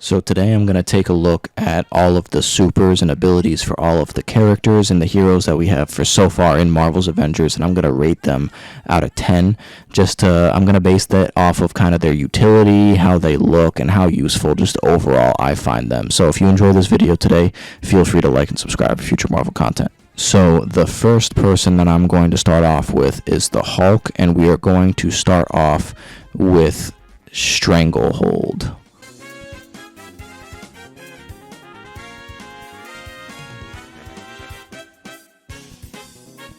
So today I'm going to take a look at all of the supers and abilities for all of the characters and the heroes that we have for so far in Marvel's Avengers, and I'm going to rate them out of 10. I'm going to base that off of kind of their utility, how they look, and how useful just overall I find them. So if you enjoy this video today, feel free to like and subscribe for future Marvel content. So the first person that I'm going to start off with is the Hulk, and we are going to start off with Stranglehold.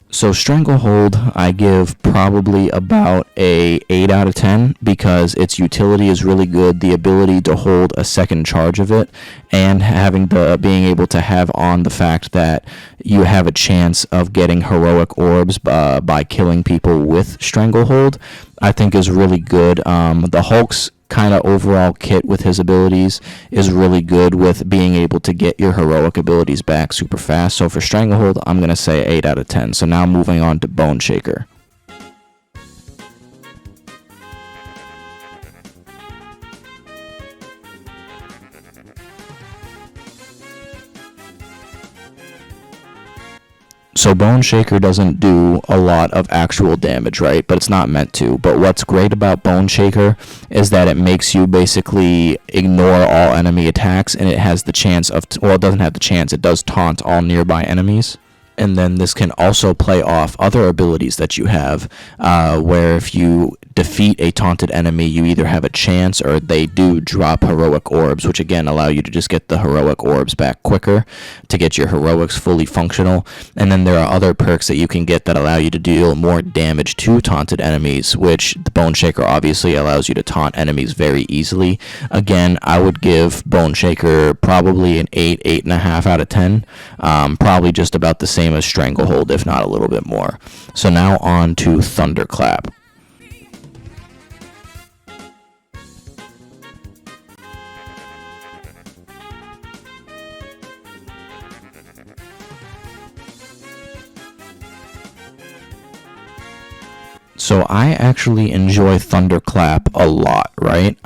So Stranglehold, I give probably about a 8 out of 10 because its utility is really good. The ability to hold a second charge of it, and being able to have on the fact that you have a chance of getting heroic orbs by killing people with Stranglehold, I think is really good. The Hulk's kind of overall kit with his abilities is really good with being able to get your heroic abilities back super fast. So for Stranglehold, I'm going to say 8 out of 10. So now moving on to Bone Shaker. So Bone Shaker doesn't do a lot of actual damage, right? But it's not meant to. But what's great about Bone Shaker is that it makes you basically ignore all enemy attacks, and it has the chance of, well, it doesn't have the chance, it does taunt all nearby enemies. And then this can also play off other abilities that you have, where if you defeat a taunted enemy, you either have a chance or they do drop heroic orbs, which again allow you to just get the heroic orbs back quicker to get your heroics fully functional. And then there are other perks that you can get that allow you to deal more damage to taunted enemies, which the Bone Shaker obviously allows you to taunt enemies very easily. Again, I would give Bone Shaker probably an 8, 8.5 out of 10, probably just about the same as Stranglehold, if not a little bit more. So now on to Thunderclap. So I actually enjoy Thunderclap a lot, right?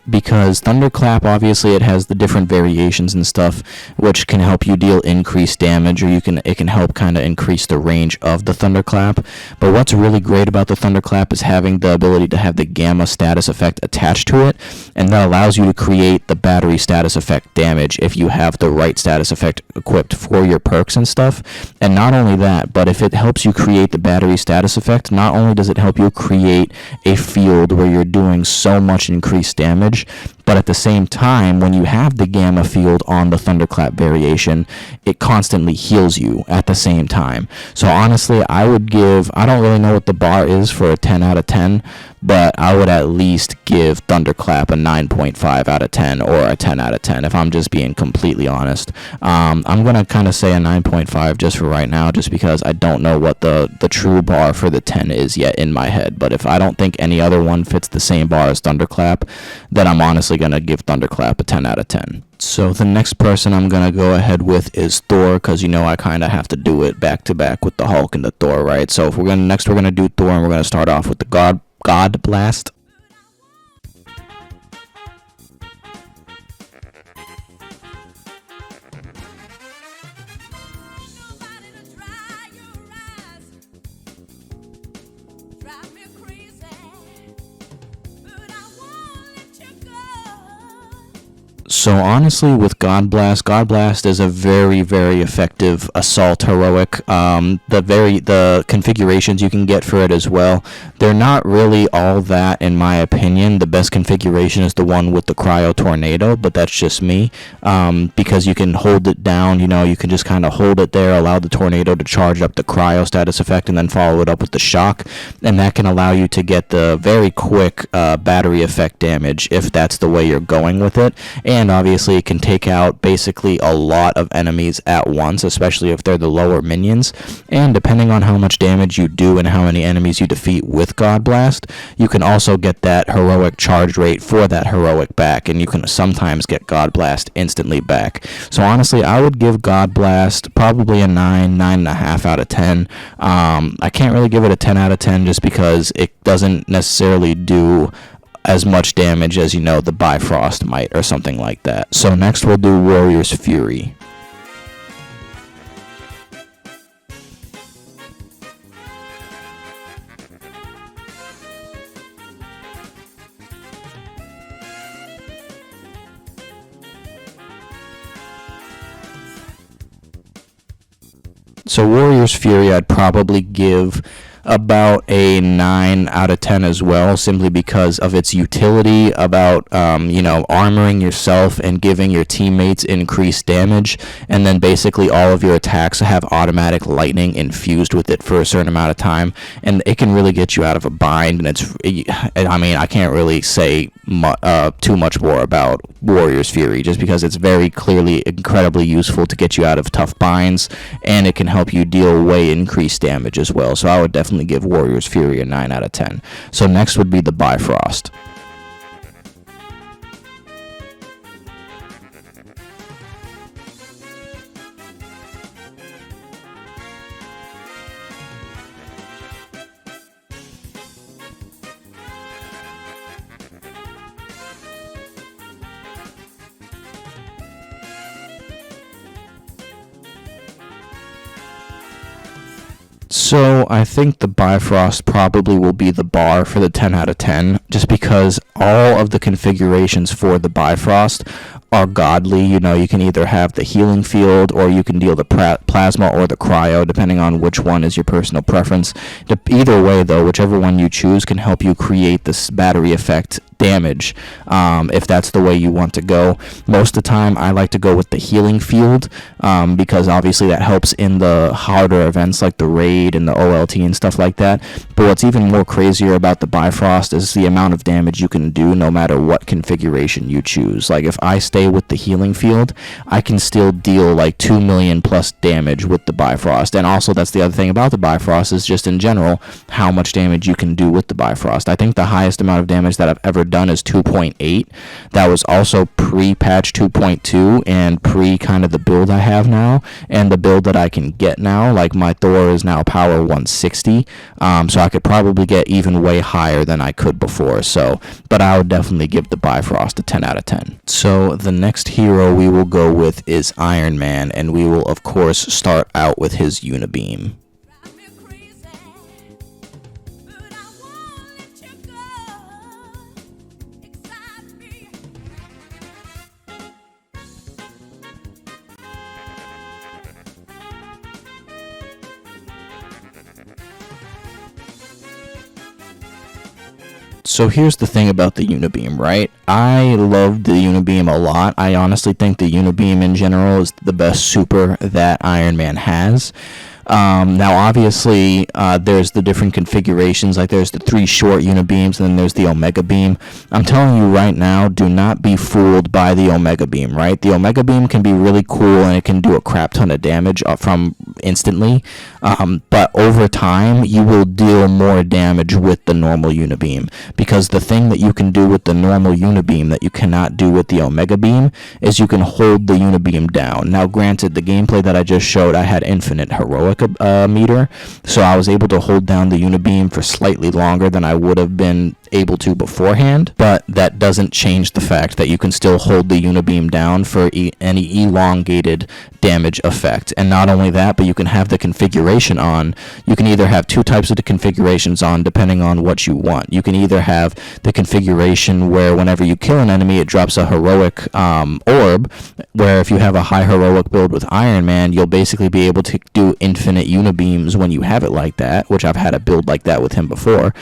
Because Thunderclap, obviously, it has the different variations and stuff, which can help you deal increased damage, or it can help kind of increase the range of the Thunderclap. But what's really great about the Thunderclap is having the ability to have the Gamma status effect attached to it, and that allows you to create the battery status effect damage if you have the right status effect equipped for your perks and stuff. And not only that, but if it helps you create the battery status effect, not only does it help you create a field where you're doing so much increased damage, but at the same time, when you have the Gamma field on the Thunderclap variation, it constantly heals you at the same time. So honestly, I don't really know what the bar is for a 10 out of 10, but I would at least give Thunderclap a 9.5 out of 10 or a 10 out of 10, if I'm just being completely honest. I'm going to kind of say a 9.5 just for right now, just because I don't know what the true bar for the 10 is yet in my head. But if I don't think any other one fits the same bar as Thunderclap, then I'm honestly going to give Thunderclap a 10 out of 10. So the next person I'm going to go ahead with is Thor, because I kind of have to do it back to back with the Hulk and the Thor, right? So if we're going to do Thor, and we're going to start off with the God Blast. So honestly, with God Blast is a very, very effective assault heroic. The configurations you can get for it as well, they're not really all that, in my opinion. The best configuration is the one with the Cryo Tornado, but that's just me, because you can hold it down. You can just kind of hold it there, allow the tornado to charge up the Cryo status effect, and then follow it up with the Shock, and that can allow you to get the very quick battery effect damage if that's the way you're going with it. And obviously it can take out basically a lot of enemies at once, especially if they're the lower minions. And depending on how much damage you do and how many enemies you defeat with God Blast, you can also get that heroic charge rate for that heroic back, and you can sometimes get God Blast instantly back. So honestly, I would give God Blast probably a 9.5 out of 10. I can't really give it a 10 out of 10 just because it doesn't necessarily do as much damage as, the Bifrost might or something like that. So next we'll do Warrior's Fury. So Warrior's Fury I'd probably give about a 9 out of 10 as well, simply because of its utility about, armoring yourself and giving your teammates increased damage, and then basically all of your attacks have automatic lightning infused with it for a certain amount of time, and it can really get you out of a bind, and I can't really say too much more about Warrior's Fury, just because it's very clearly incredibly useful to get you out of tough binds, and it can help you deal way increased damage as well. So I would definitely give Warrior's Fury a 9 out of 10. So next would be the Bifrost. So I think the Bifrost probably will be the bar for the 10 out of 10, just because all of the configurations for the Bifrost are godly. You can either have the healing field, or you can deal the plasma or the cryo, depending on which one is your personal preference. Either way, though, whichever one you choose can help you create this battery effect damage, if that's the way you want to go. Most of the time I like to go with the healing field, because obviously that helps in the harder events like the raid and the OLT and stuff like that. But what's even more crazier about the Bifrost is the amount of damage you can do no matter what configuration you choose. Like if I stay with the healing field, I can still deal like 2 million plus damage with the Bifrost. And also that's the other thing about the Bifrost, is just in general how much damage you can do with the Bifrost. I think the highest amount of damage that I've ever done is 2.8. That was also pre-patch 2.2 and pre kind of the build I have now, and the build that I can get now. Like my Thor is now power 160, so I could probably get even way higher than I could before. So, but I would definitely give the Bifrost a 10 out of 10. So the next hero we will go with is Iron Man, and we will of course start out with his Unibeam. So here's the thing about the Unibeam, right? I love the Unibeam a lot. I honestly think the Unibeam in general is the best super that Iron Man has. Now, obviously, there's the different configurations. Like, there's the 3 short unibeams, and then there's the Omega Beam. I'm telling you right now, do not be fooled by the Omega Beam, right? The Omega Beam can be really cool, and it can do a crap ton of damage from instantly. But over time, you will deal more damage with the normal Unibeam, because the thing that you can do with the normal Unibeam that you cannot do with the Omega Beam is you can hold the Unibeam down. Now, granted, the gameplay that I just showed, I had infinite heroic meter, so I was able to hold down the Unibeam for slightly longer than I would have been able to beforehand, but that doesn't change the fact that you can still hold the Unibeam down for any elongated damage effect. And not only that, but you can have the configuration on. You can either have 2 types of the configurations on depending on what you want. You can either have the configuration where whenever you kill an enemy it drops a heroic orb, where if you have a high heroic build with Iron Man, you'll basically be able to do infinite Unibeams when you have it like that, which I've had a build like that with him before.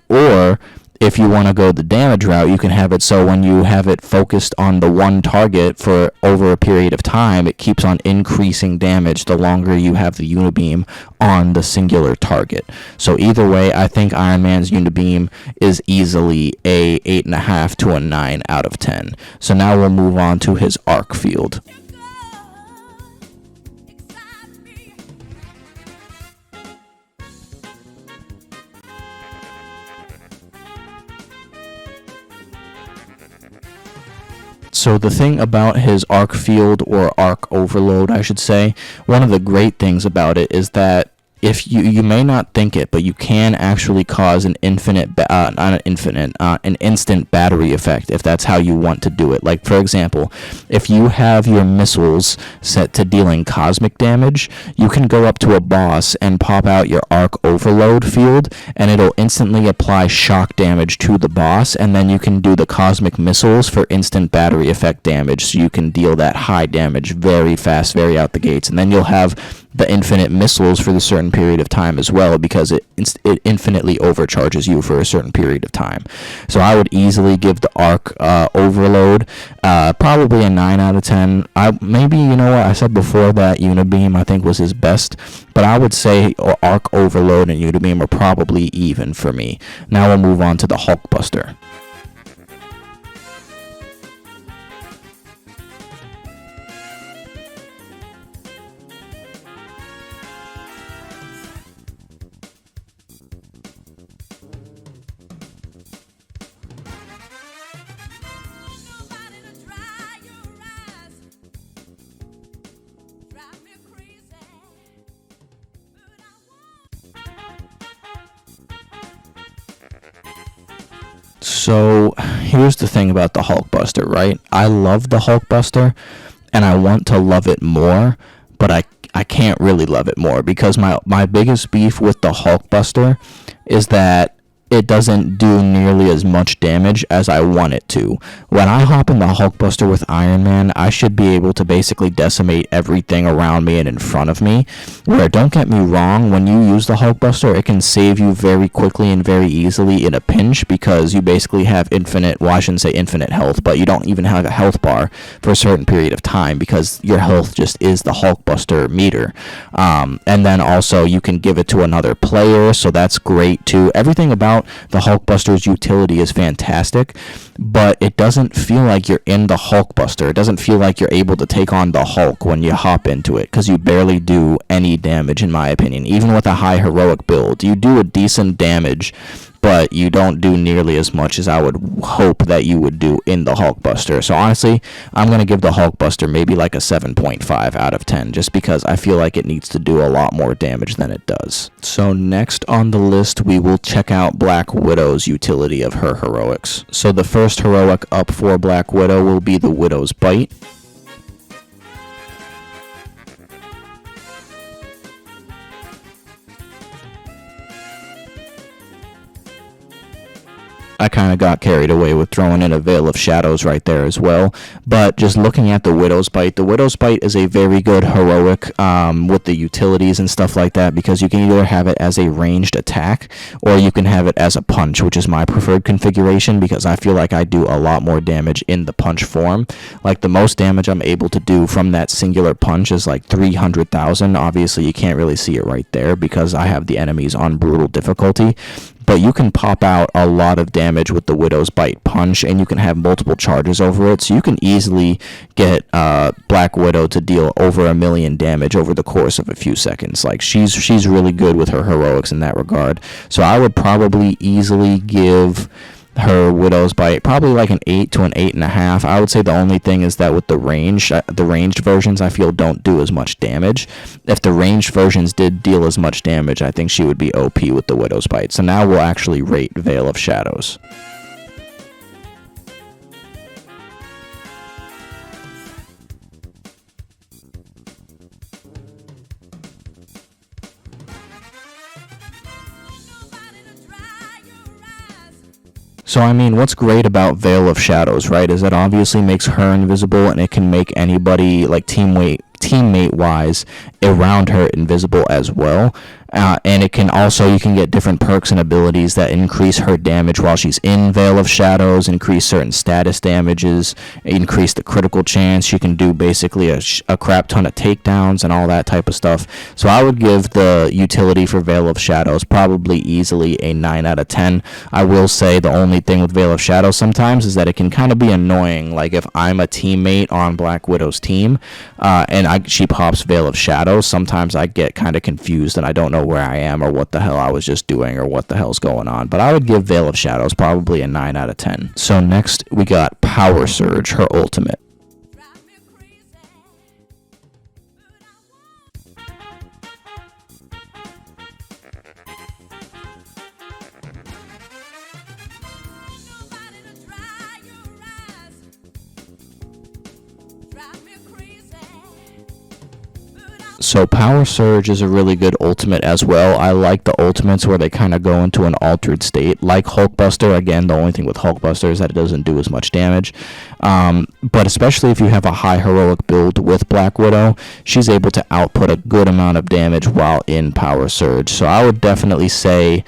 Or if you want to go the damage route, you can have it so when you have it focused on the one target for over a period of time, it keeps on increasing damage the longer you have the Unibeam on the singular target. So either way, I think Iron Man's Unibeam is easily a 8.5 to a 9 out of 10. So now we'll move on to his arc field. So the thing about his arc field, or arc overload I should say, one of the great things about it is that if you may not think it, but you can actually cause an not an infinite, an instant battery effect if that's how you want to do it. Like, for example, if you have your missiles set to dealing cosmic damage, you can go up to a boss and pop out your arc overload field, and it'll instantly apply shock damage to the boss, and then you can do the cosmic missiles for instant battery effect damage, so you can deal that high damage very fast, very out the gates, and then you'll have the infinite missiles for the certain period of time as well, because it infinitely overcharges you for a certain period of time. So I would easily give the arc overload probably a 9 out of 10. Maybe, you know what, I said before that Unibeam I think was his best, but I would say arc overload and Unibeam are probably even for me. Now we'll move on to the Hulkbuster. So here's the thing about the Hulkbuster, right? I love the Hulkbuster, and I want to love it more, but I can't really love it more, because my biggest beef with the Hulkbuster is that it doesn't do nearly as much damage as I want it to. When I hop in the Hulkbuster with Iron Man, I should be able to basically decimate everything around me and in front of me. Where, don't get me wrong, when you use the Hulkbuster, it can save you very quickly and very easily in a pinch, because you basically have infinite, well, I shouldn't say infinite health, but you don't even have a health bar for a certain period of time, because your health just is the Hulkbuster meter. And then also you can give it to another player, so that's great too. Everything about the Hulkbuster's utility is fantastic, but it doesn't feel like you're in the Hulkbuster. It doesn't feel like you're able to take on the Hulk when you hop into it, because you barely do any damage, in my opinion. Even with a high heroic build, you do a decent damage, but you don't do nearly as much as I would hope that you would do in the Hulkbuster. So honestly, I'm going to give the Hulkbuster maybe like a 7.5 out of 10, just because I feel like it needs to do a lot more damage than it does. So next on the list, we will check out Black Widow's utility of her heroics. So the first heroic up for Black Widow will be the Widow's Bite. I kind of got carried away with throwing in a Veil of Shadows right there as well. But just looking at the Widow's Bite is a very good heroic with the utilities and stuff like that, because you can either have it as a ranged attack or you can have it as a punch, which is my preferred configuration, because I feel like I do a lot more damage in the punch form. Like, the most damage I'm able to do from that singular punch is like 300,000. Obviously, you can't really see it right there because I have the enemies on brutal difficulty. But you can pop out a lot of damage with the Widow's Bite punch, and you can have multiple charges over it, so you can easily get Black Widow to deal over 1 million damage over the course of a few seconds. Like, she's really good with her heroics in that regard. So I would probably easily give her Widow's Bite probably like an 8 to an 8.5. I would say the only thing is that with the ranged versions, I feel don't do as much damage. If the ranged versions did deal as much damage, I think she would be OP with the Widow's Bite. So now we'll actually rate Veil of Shadows. So, I mean, what's great about Veil of Shadows, right, is that obviously makes her invisible, and it can make anybody, like, teammate-wise around her invisible as well. And it can also, you can get different perks and abilities that increase her damage while she's in Veil of Shadows, increase certain status damages, increase the critical chance. She can do basically a crap ton of takedowns and all that type of stuff. So I would give the utility for Veil of Shadows probably easily a 9 out of 10. I will say the only thing with Veil of Shadows sometimes is that it can kind of be annoying. Like, if I'm a teammate on Black Widow's team and she pops Veil of Shadows, sometimes I get kind of confused and I don't know where I am or what the hell I was just doing or what the hell's going on. But I would give Veil of Shadows probably a 9 out of 10. So next we got Power Surge, her ultimate. So Power Surge is a really good ultimate as well. I like the ultimates where they kind of go into an altered state, like Hulkbuster. Again, the only thing with Hulkbuster is that it doesn't do as much damage. But especially if you have a high heroic build with Black Widow, she's able to output a good amount of damage while in Power Surge. So I would definitely say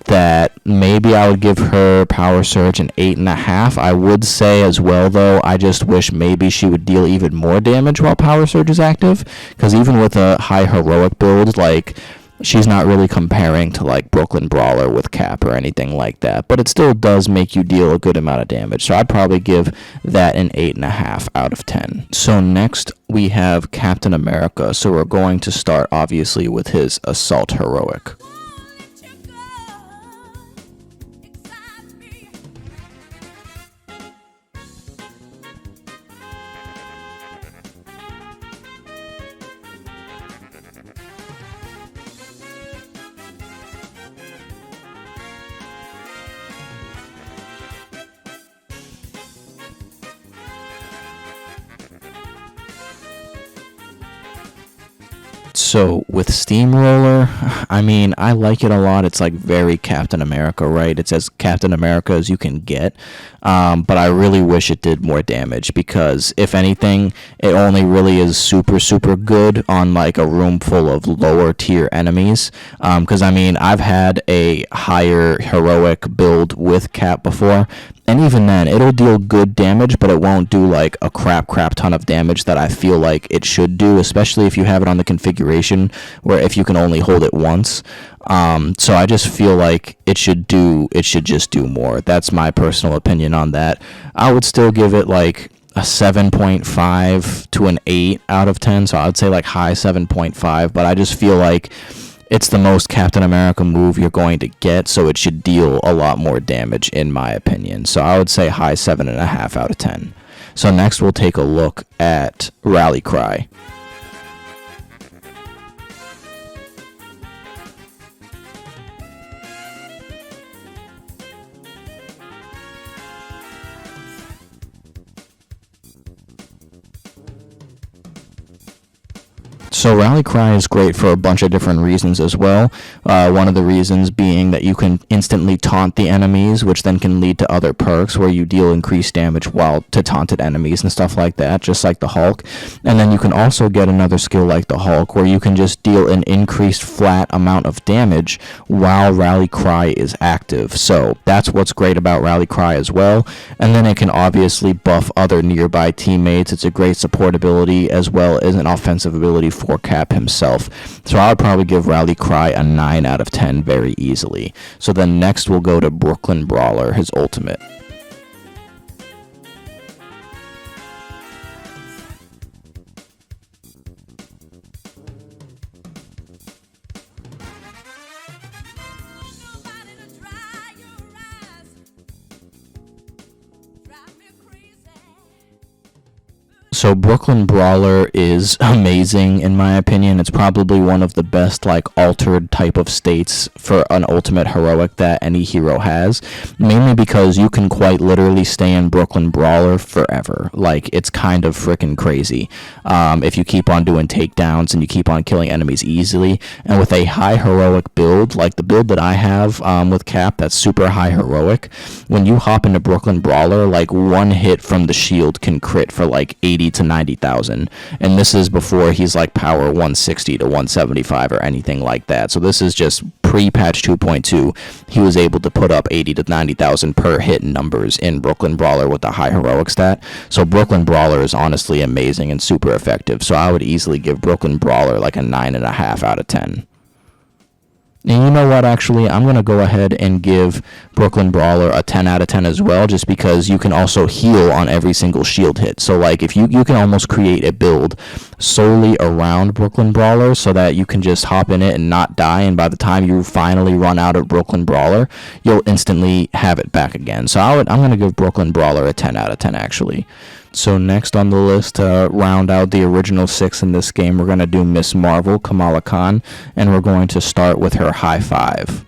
that maybe I would give her Power Surge an 8.5. I would say as well, though, I just wish maybe she would deal even more damage while Power Surge is active, because even with a high heroic build, like, she's not really comparing to like Brooklyn Brawler with Cap or anything like that, but it still does make you deal a good amount of damage. So I'd probably give that an 8.5 out of 10. So next we have Captain America. So we're going to start obviously with his Assault Heroic. So with Steamroller, I mean, I like it a lot. It's like very Captain America, right? It's as Captain America as you can get. But I really wish it did more damage, because if anything, it only really is super, super good on like a room full of lower tier enemies. Because I mean, I've had a higher heroic build with Cap before, and even then, it'll deal good damage, but it won't do like a crap ton of damage that I feel like it should do, especially if you have it on the configuration where if you can only hold it once. So I just feel like it should just do more. That's my personal opinion on that. I would still give it like a 7.5 to an 8 out of 10. So I would say like high 7.5, but I just feel like it's the most Captain America move you're going to get, so it should deal a lot more damage, in my opinion. So I would say high 7.5 out of 10. So next we'll take a look at Rally Cry. So Rally Cry is great for a bunch of different reasons as well. One of the reasons being that you can instantly taunt the enemies, which then can lead to other perks where you deal increased damage while to taunted enemies and stuff like that, just like the Hulk. And then you can also get another skill like the Hulk where you can just deal an increased flat amount of damage while Rally Cry is active. So that's what's great about Rally Cry as well. And then it can obviously buff other nearby teammates. It's a great support ability as well as an offensive ability for Cap himself. So I would probably give Rally Cry a 9 out of 10 very easily. So then next we'll go to Brooklyn Brawler, his ultimate. So Brooklyn Brawler is amazing in my opinion. It's probably one of the best like altered type of states for an ultimate heroic that any hero has, mainly because you can quite literally stay in Brooklyn Brawler forever. Like, it's kind of freaking crazy if you keep on doing takedowns and you keep on killing enemies easily. And with a high heroic build, like the build that I have with Cap, that's super high heroic, when you hop into Brooklyn Brawler, like one hit from the shield can crit for like 80 to 90,000, and this is before he's like power 160 to 175 or anything like that. So this is just pre-patch 2.2. He was able to put up 80 to 90,000 per hit numbers in Brooklyn Brawler with a high heroic stat. So Brooklyn Brawler is honestly amazing and super effective. So I would easily give Brooklyn Brawler like a 9.5 out of 10. And you know what, actually, I'm going to go ahead and give Brooklyn Brawler a 10 out of 10 as well, just because you can also heal on every single shield hit. So, like, if you can almost create a build solely around Brooklyn Brawler so that you can just hop in it and not die, and by the time you finally run out of Brooklyn Brawler, you'll instantly have it back again. So I'm going to give Brooklyn Brawler a 10 out of 10, actually. So next on the list, to round out the original 6 in this game, we're going to do Miss Marvel, Kamala Khan, and we're going to start with her high 5.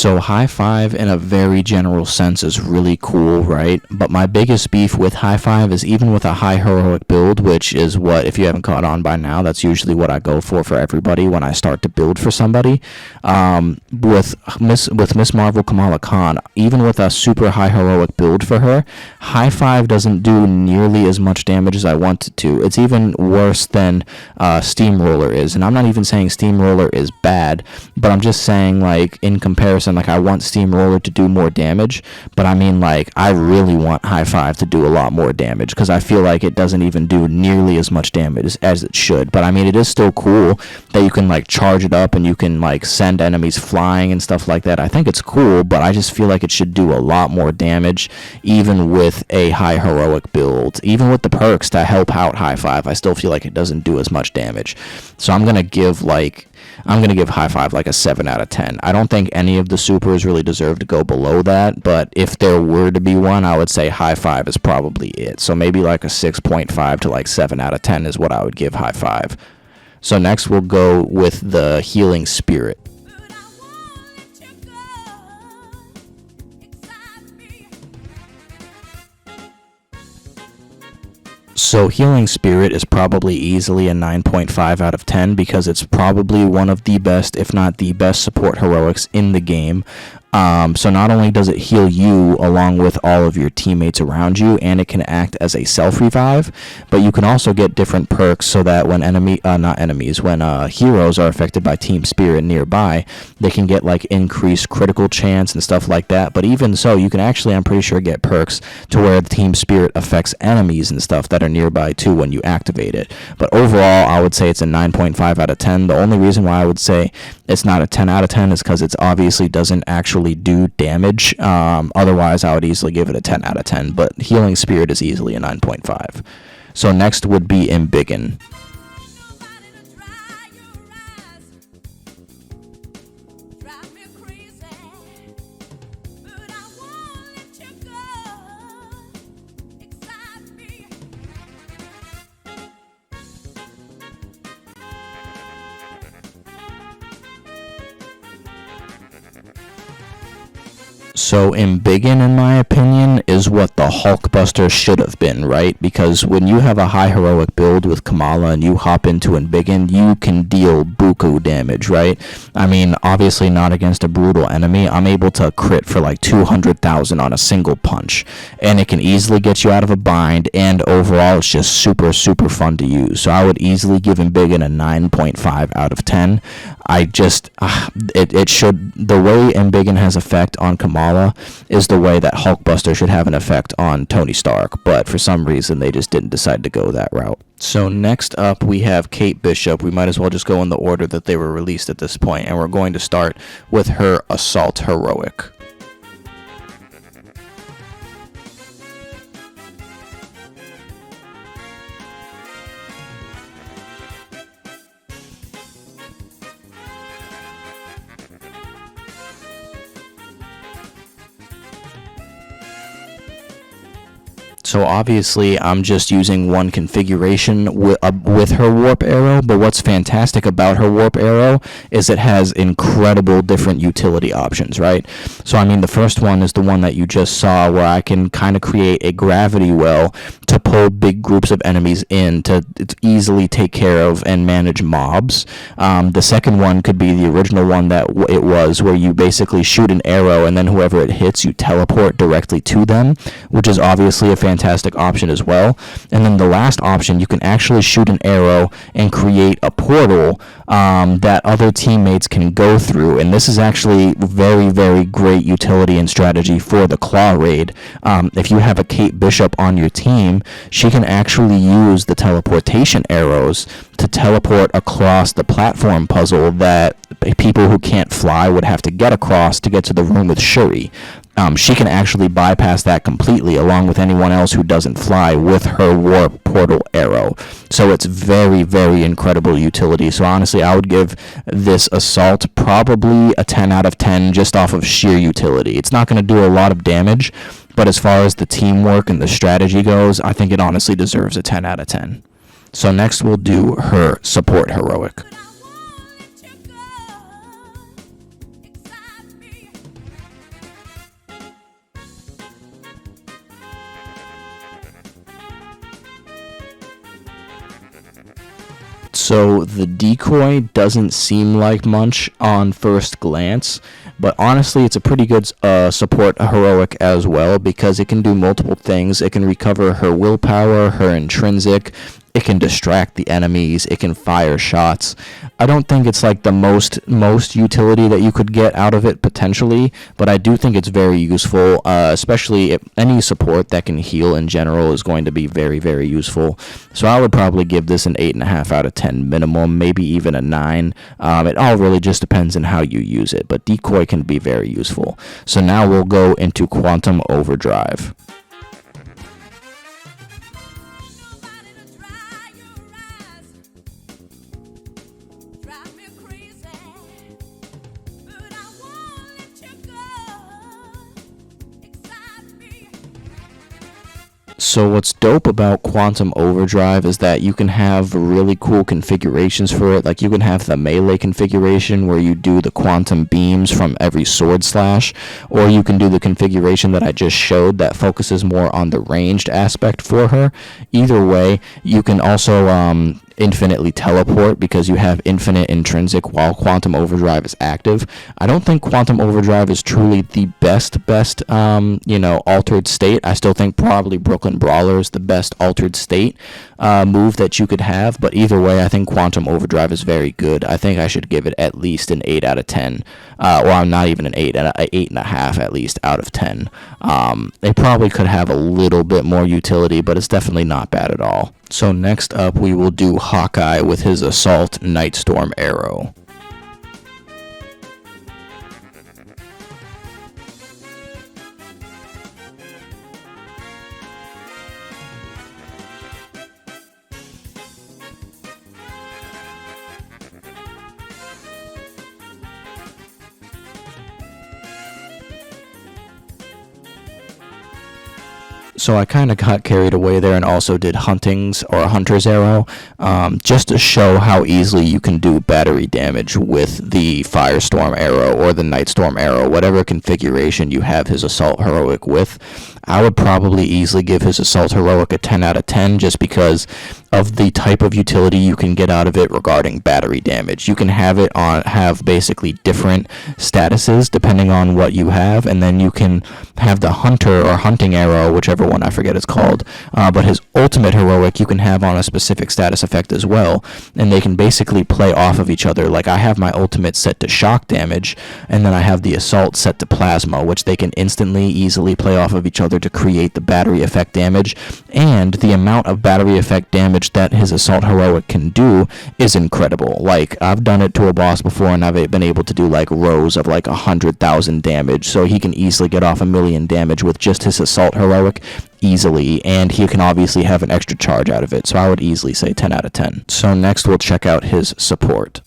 So high five in a very general sense is really cool, right? But my biggest beef with high five is even with a high heroic build, which is what, if you haven't caught on by now, that's usually what I go for everybody when I start to build for somebody. With Miss Marvel Kamala Khan, even with a super high heroic build for her, high five doesn't do nearly as much damage as I want it to. It's even worse than Steamroller is, and I'm not even saying Steamroller is bad, but I'm just saying, like, in comparison, like, I want Steamroller to do more damage, but I mean, like, I really want high five to do a lot more damage, because I feel like it doesn't even do nearly as much damage as it should. But I mean, it is still cool that you can, like, charge it up and you can, like, send enemies flying and stuff like that. I think it's cool, but I just feel like it should do a lot more damage, even with a high heroic build. Even with the perks to help out high five, I still feel like it doesn't do as much damage. So I'm gonna give high five like a 7 out of 10. I don't think any of the supers really deserve to go below that, but if there were to be one, I would say high five is probably it. So maybe like a 6.5 to like 7 out of 10 is what I would give high five. So next we'll go with the healing spirit. So Healing Spirit is probably easily a 9.5 out of 10 because it's probably one of the best, if not the best, support heroics in the game. So not only does it heal you along with all of your teammates around you, and it can act as a self-revive, but you can also get different perks so that when heroes are affected by Team Spirit nearby, they can get like increased critical chance and stuff like that. But even so, you can actually, I'm pretty sure, get perks to where the Team Spirit affects enemies and stuff that are nearby too when you activate it. But overall, I would say it's a 9.5 out of 10. The only reason why I would say it's not a 10 out of 10 is because it obviously doesn't actually do damage. Otherwise, I would easily give it a 10 out of 10, but Healing Spirit is easily a 9.5. So next would be Embiggen. So Embiggen, in my opinion, is what the Hulkbuster should have been, right? Because when you have a high heroic build with Kamala and you hop into Embiggen, you can deal buku damage, right? I mean, obviously not against a brutal enemy. I'm able to crit for like 200,000 on a single punch, and it can easily get you out of a bind, and overall it's just super, super fun to use. So I would easily give Embiggen a 9.5 out of 10. It should, the way Embiggen has effect on Kamala is the way that Hulkbuster should have an effect on Tony Stark, but for some reason they just didn't decide to go that route. So next up we have Kate Bishop. We might as well just go in the order that they were released at this point, and we're going to start with her Assault Heroic. So obviously I'm just using one configuration with her warp arrow, but what's fantastic about her warp arrow is it has incredible different utility options, right? So I mean, the first one is the one that you just saw, where I can kind of create a gravity well to pull big groups of enemies in to easily take care of and manage mobs. The second one could be the original one that it was, where you basically shoot an arrow and then whoever it hits, you teleport directly to them, which is obviously a fantastic option as well. And then the last option, you can actually shoot an arrow and create a portal that other teammates can go through, and this is actually very, very great utility and strategy for the Claw Raid. If you have a Kate Bishop on your team, she can actually use the teleportation arrows to teleport across the platform puzzle that people who can't fly would have to get across to get to the room with Shuri. She can actually bypass that completely, along with anyone else who doesn't fly, with her warp portal arrow. So it's very, very incredible utility. So honestly, I would give this Assault probably a 10 out of 10 just off of sheer utility. It's not going to do a lot of damage, but as far as the teamwork and the strategy goes, I think it honestly deserves a 10 out of 10. So next we'll do her Support Heroic. So the decoy doesn't seem like much on first glance, but honestly it's a pretty good support heroic as well, because it can do multiple things. It can recover her willpower, her intrinsic, it can distract the enemies, it can fire shots. I don't think it's like the most utility that you could get out of it potentially, but I do think it's very useful, especially if any support that can heal in general is going to be very, very useful. So I would probably give this an 8.5 out of 10 minimum, maybe even a 9. It all really just depends on how you use it, but decoy can be very useful. So now we'll go into quantum overdrive. So what's dope about Quantum Overdrive is that you can have really cool configurations for it. Like you can have the melee configuration where you do the quantum beams from every sword slash, or you can do the configuration that I just showed that focuses more on the ranged aspect for her. Either way, you can also infinitely teleport because you have infinite intrinsic while Quantum Overdrive is active. I don't think Quantum Overdrive is truly the best altered state. I still think probably Brooklyn Brawler is the best altered state move that you could have, but either way I think Quantum Overdrive is very good. I think I should give it at least an 8 out of 10. Well, not even an 8, an 8.5 at least out of 10. It probably could have a little bit more utility, but it's definitely not bad at all. So next up we will do Hawkeye with his Assault Nightstorm Arrow. So I kind of got carried away there and also did Hunter's Arrow, just to show how easily you can do battery damage with the Firestorm Arrow or the Nightstorm Arrow, whatever configuration you have his Assault Heroic with. I would probably easily give his Assault Heroic a 10 out of 10 just because of the type of utility you can get out of it regarding battery damage. You can have basically different statuses depending on what you have, and then you can have the Hunter or Hunting Arrow, whichever one I forget it's called, but his ultimate heroic you can have on a specific status effect as well, and they can basically play off of each other. Like I have my ultimate set to shock damage, and then I have the assault set to plasma, which they can instantly easily play off of each other to create the battery effect damage, and the amount of battery effect damage that his assault heroic can do is incredible. Like I've done it to a boss before and I've been able to do like rows of like 100,000 damage, so he can easily get off 1,000,000 damage with just his assault heroic easily, and he can obviously have an extra charge out of it, so I would easily say 10 out of 10. So next we'll check out his support.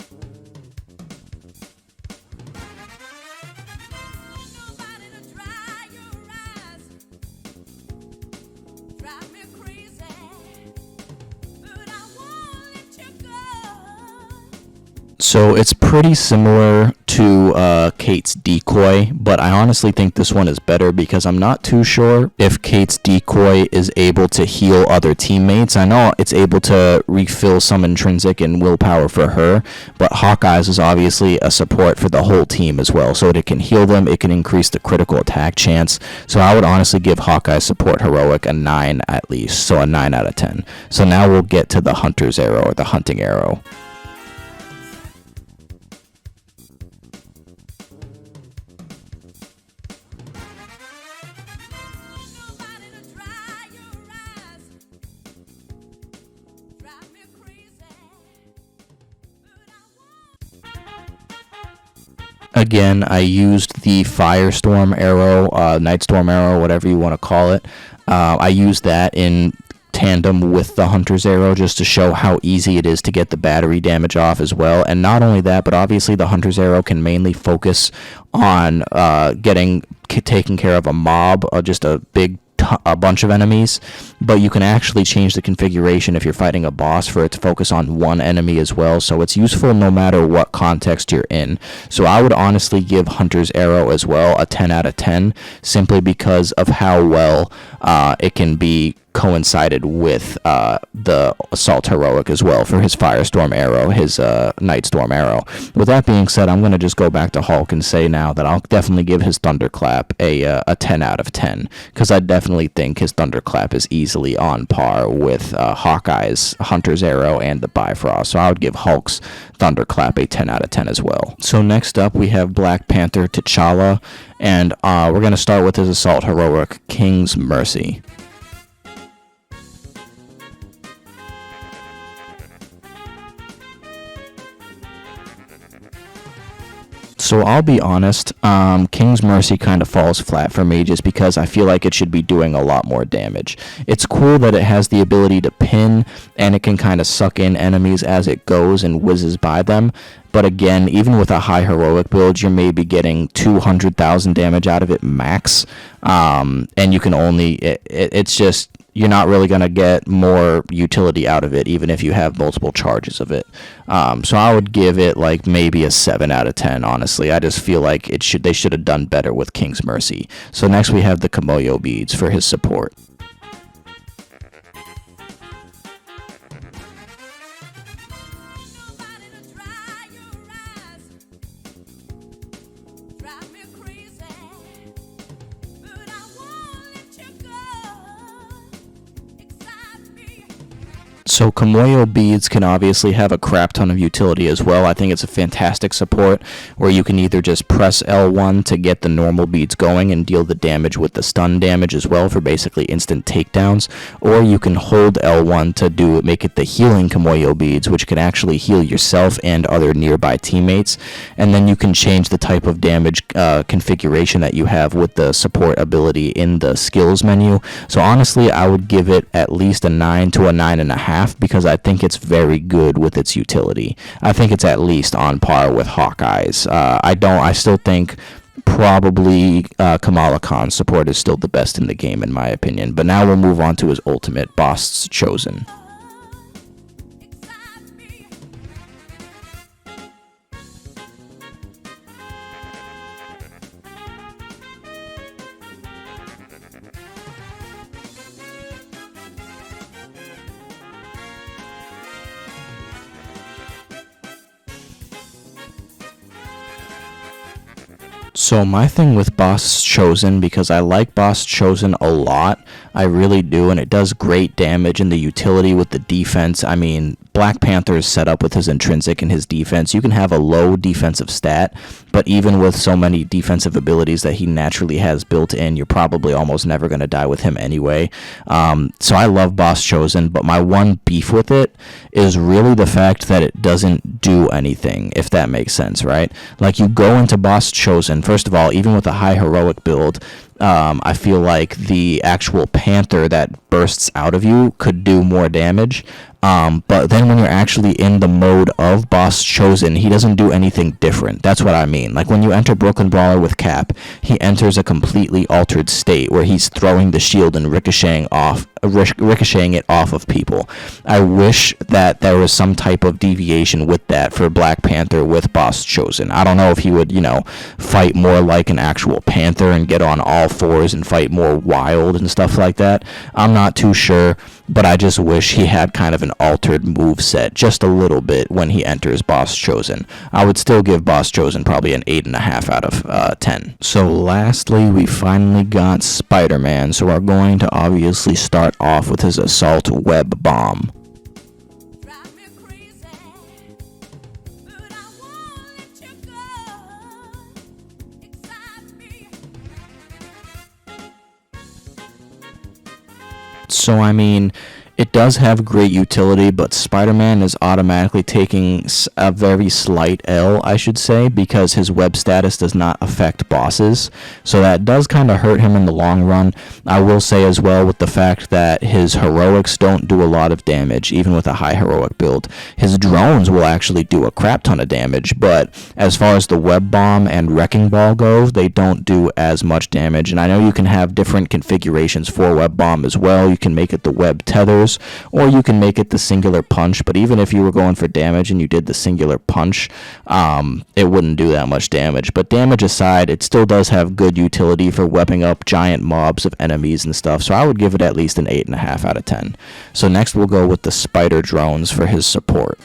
So it's pretty similar to Kate's Decoy, but I honestly think this one is better because I'm not too sure if Kate's Decoy is able to heal other teammates. I know it's able to refill some intrinsic and willpower for her, but Hawkeye's is obviously a support for the whole team as well, so it can heal them, it can increase the critical attack chance. So I would honestly give Hawkeye's support heroic a 9 at least, so a 9 out of 10. So now we'll get to the Hunter's Arrow or the Hunting Arrow. Again, I used the Firestorm Arrow, Nightstorm Arrow, whatever you want to call it. I used that in tandem with the Hunter's Arrow just to show how easy it is to get the battery damage off as well. And not only that, but obviously the Hunter's Arrow can mainly focus on taking care of a mob, or just a bunch of enemies, but you can actually change the configuration if you're fighting a boss for it to focus on one enemy as well, so it's useful no matter what context you're in. So I would honestly give Hunter's Arrow as well a 10 out of 10, simply because of how well it can be coincided with the Assault Heroic as well for his Firestorm arrow, his Nightstorm arrow. With that being said, I'm going to just go back to Hulk and say now that I'll definitely give his Thunderclap a 10 out of 10, because I definitely think his Thunderclap is easily on par with Hawkeye's Hunter's arrow and the Bifrost. So I would give Hulk's Thunderclap a 10 out of 10 as well. So next up we have Black Panther T'Challa, and we're going to start with his Assault Heroic, King's Mercy. So I'll be honest, King's Mercy kind of falls flat for me just because I feel like it should be doing a lot more damage. It's cool that it has the ability to pin, and it can kind of suck in enemies as it goes and whizzes by them. But again, even with a high heroic build, you're maybe getting 200,000 damage out of it max. And you can only, it's just, you're not really going to get more utility out of it, even if you have multiple charges of it. So I would give it like maybe a 7 out of 10, honestly. I just feel like they should have done better with King's Mercy. So next we have the Kimoyo beads for his support. So Kimoyo beads can obviously have a crap ton of utility as well. I think it's a fantastic support where you can either just press L1 to get the normal beads going and deal the damage with the stun damage as well for basically instant takedowns, or you can hold L1 to make it the healing Kimoyo beads, which can actually heal yourself and other nearby teammates. And then you can change the type of damage configuration that you have with the support ability in the skills menu. So honestly, I would give it at least a 9 to a 9.5. Because I think it's very good with its utility. I think it's at least on par with Hawkeye's. I still think probably Kamala Khan's support is still the best in the game in my opinion. But now we'll move on to his ultimate, Bost's Chosen. So my thing with Boss Chosen, because I like Boss Chosen a lot, I really do, and it does great damage, and the utility with the defense, I mean, Black Panther is set up with his intrinsic and his defense. You can have a low defensive stat, but even with so many defensive abilities that he naturally has built in, you're probably almost never going to die with him anyway. So I love Boss Chosen, but my one beef with it is really the fact that it doesn't do anything, if that makes sense, right? Like, you go into Boss Chosen, first of all, even with a high heroic build, I feel like the actual Panther that bursts out of you could do more damage. But then when you're actually in the mode of Boss Chosen, he doesn't do anything different. That's what I mean. Like, when you enter Brooklyn Brawler with Cap, he enters a completely altered state where he's throwing the shield and ricocheting it off of people. I wish that there was some type of deviation with that for Black Panther with Boss Chosen. I don't know if he would, fight more like an actual Panther and get on all fours and fight more wild and stuff like that. I'm not too sure, but I just wish he had kind of an altered move set just a little bit when he enters Boss Chosen. I would still give Boss Chosen probably an 8.5 out of 10. So lastly, we finally got Spider-Man, so we're going to obviously start off with his Assault Web Bomb. So, I mean, it does have great utility, but Spider-Man is automatically taking a very slight L, I should say, because his web status does not affect bosses. So that does kind of hurt him in the long run. I will say as well, with the fact that his heroics don't do a lot of damage, even with a high heroic build. His drones will actually do a crap ton of damage, but as far as the web bomb and wrecking ball go, they don't do as much damage. And I know you can have different configurations for web bomb as well. You can make it the web tether, supers, or you can make it the singular punch. But even if you were going for damage and you did the singular punch, it wouldn't do that much damage. But damage aside, it still does have good utility for webbing up giant mobs of enemies and stuff, so I would give it at least an 8.5 out of 10. So next we'll go with the spider drones for his support.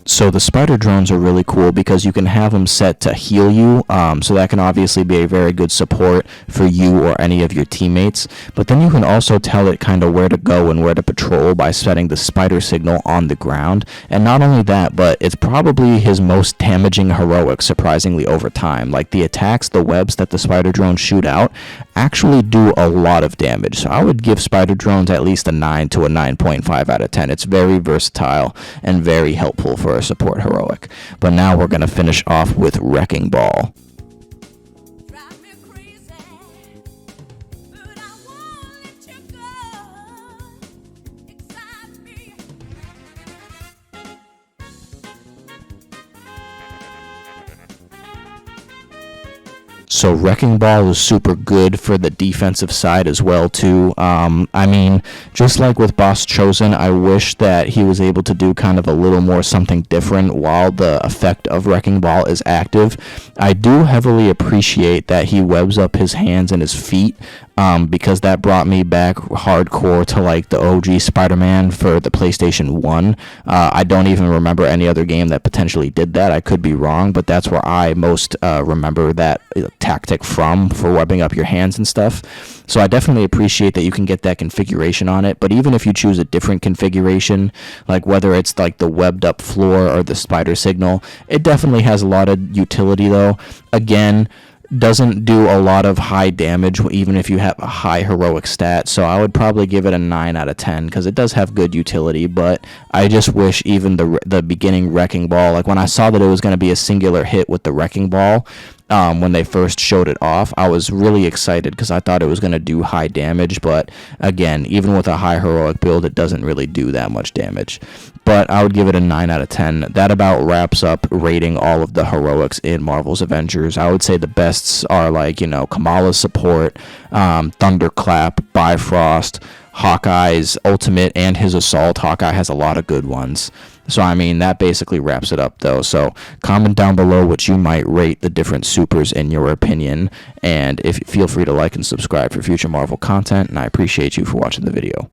So the spider drones are really cool because you can have them set to heal you, so that can obviously be a very good support for you or any of your teammates. But then you can also tell it kind of where to go and where to patrol by setting the spider signal on the ground. And not only that, but it's probably his most damaging heroic, surprisingly, over time. Like, the attacks, the webs that the spider drones shoot out actually do a lot of damage. So I would give spider drones at least a 9 to a 9.5 out of 10. It's very versatile and very helpful for a support heroic. But now we're going to finish off with Wrecking Ball. So Wrecking Ball is super good for the defensive side as well too. I mean, just like with Boss Chosen, I wish that he was able to do kind of a little more something different while the effect of Wrecking Ball is active. I do heavily appreciate that he webs up his hands and his feet, because that brought me back hardcore to like the OG Spider-Man for the PlayStation 1. I don't even remember any other game that potentially did that. I could be wrong, but that's where I most remember that tactic from, for webbing up your hands and stuff. So I definitely appreciate that you can get that configuration on it. But even if you choose a different configuration, like whether it's like the webbed up floor or the spider signal, it definitely has a lot of utility though. Again, doesn't do a lot of high damage even if you have a high heroic stat, so I would probably give it a 9 out of 10 because it does have good utility. But I just wish even the beginning Wrecking Ball, like when I saw that it was going to be a singular hit with the Wrecking Ball, when they first showed it off, I was really excited because I thought it was going to do high damage. But again, even with a high heroic build, it doesn't really do that much damage. But I would give it a 9 out of 10. That about wraps up rating all of the heroics in Marvel's Avengers. I would say the bests are like, Kamala's support, Thunderclap, Bifrost, Hawkeye's ultimate, and his assault. Hawkeye has a lot of good ones. So, I mean, that basically wraps it up, though. So, comment down below what you might rate the different supers in your opinion. And feel free to like and subscribe for future Marvel content. And I appreciate you for watching the video.